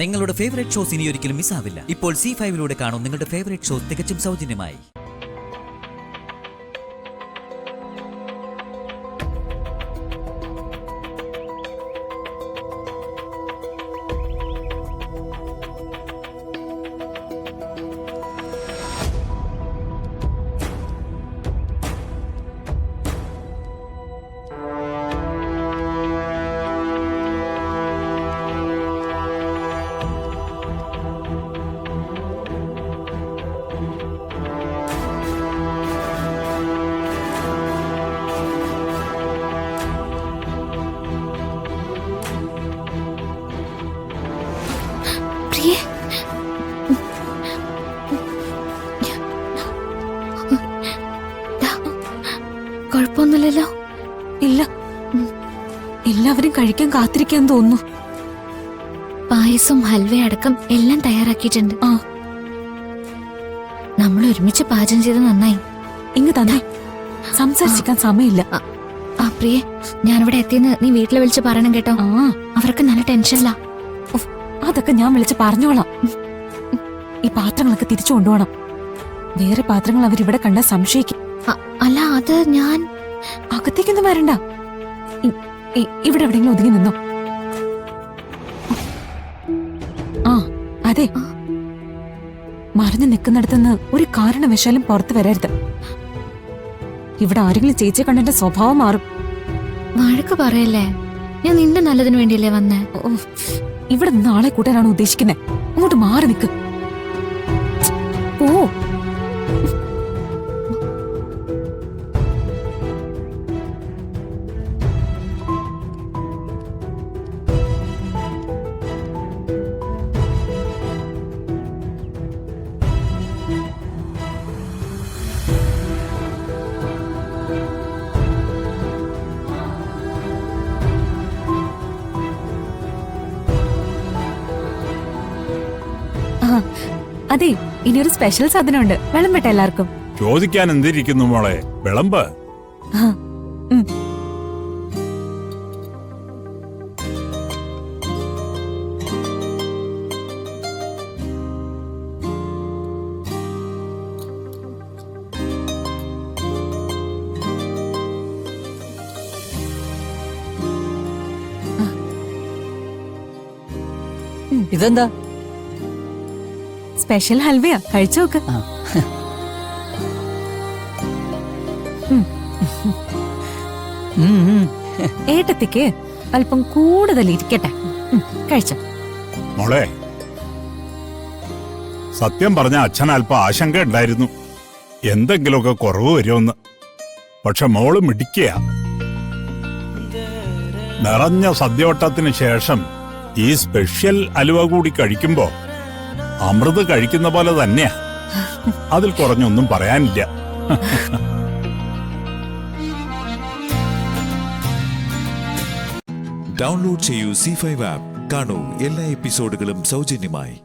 നിങ്ങളുടെ favourite shows ഇനി ഒരിക്കലും മിസ്സാവില്ല. ഇപ്പോൾ C5 കാണും നിങ്ങളുടെ ഫേവറേറ്റ് ഷോസ് തികച്ചും സൗജന്യമായി. കുഴപ്പമൊന്നുമില്ലല്ലോ? ഇല്ല, എല്ലാവരും കഴിക്കാൻ കാത്തിരിക്കാൻ തോന്നുന്നു. പായസം ഹൽവ അടക്കം എല്ലാം തയ്യാറാക്കിയിട്ടുണ്ട്. നമ്മൾ ഒരുമിച്ച് പാചകം ചെയ്ത് നന്നായി. ഇങ്ങ് തന്നെ സംസാരിക്കാൻ സമയമില്ല. പ്രിയെ, ഞാനിവിടെ എത്തിയെന്ന് നീ വീട്ടിൽ വിളിച്ച് പറയണം കേട്ടോ. അവർക്ക് നല്ല ടെൻഷനില്ല. അതൊക്കെ ഞാൻ വിളിച്ച് പറഞ്ഞോളാം. ഈ പാത്രങ്ങളൊക്കെ തിരിച്ചു കൊണ്ടുപോകണം. വേറെ പാത്രങ്ങൾ അവരിവിടെ കണ്ടാൽ സംശയിക്കും. അല്ല, അത് ഞാൻ അകത്തേക്കൊന്നും വരണ്ട. ഇവിടെ എവിടെയെങ്കിലും ഒതുങ്ങി നിന്നോ. അതെ, മറിഞ്ഞു നിൽക്കുന്നിടത്തുനിന്ന് ഒരു കാരണവശാലും പുറത്തു വരരുത്. ഇവിടെ ആരെങ്കിലും ചേച്ചിയെ കണ്ടെന്റെ സ്വഭാവം മാറും. വഴക്ക് പറയല്ലേ, ഞാൻ നിന്റെ നല്ലതിന് വേണ്ടിയല്ലേ വന്നേ. ഇവിടെ നിന്ന് ആളെ കൂട്ടാനാണ് ഉദ്ദേശിക്കുന്നത്. അങ്ങോട്ട് മാറി നിൽക്ക്. ഓ, അതെ, ഇനിയൊരു സ്പെഷ്യൽ സാധനമുണ്ട്. വിളമ്പട്ടെ എല്ലാവർക്കും? ചോദിക്കാൻ എന്തിരിക്കുന്നു മോളെ, വിളമ്പ്. ഇതെന്താ? സ്പെഷ്യൽ ഹൽവയാ, കഴിച്ചു നോക്ക്. ഏട്ടത്തിക്ക് അല്പം കൂടുതൽ ഇരിക്കട്ടെ. കഴിച്ച മോളെ, സത്യം പറഞ്ഞ അച്ഛൻ അല്പം ആശങ്ക ഉണ്ടായിരുന്നു, എന്തെങ്കിലുമൊക്കെ കുറവ് വരുമെന്ന്. പക്ഷെ മോള് മിടിക്കുക. നിറഞ്ഞ സദ്യവട്ടത്തിന് ശേഷം ഈ സ്പെഷ്യൽ അലുവ കൂടി കഴിക്കുമ്പോ അമൃത് കഴിക്കുന്ന പോലെ തന്നെയാ. അതിൽ കുറഞ്ഞൊന്നും പറയാനില്ല. ഡൗൺലോഡ് ചെയ്യൂ C5 ആപ്പ്. കാണൂ എല്ലാ എപ്പിസോഡുകളും സൗജന്യമായി.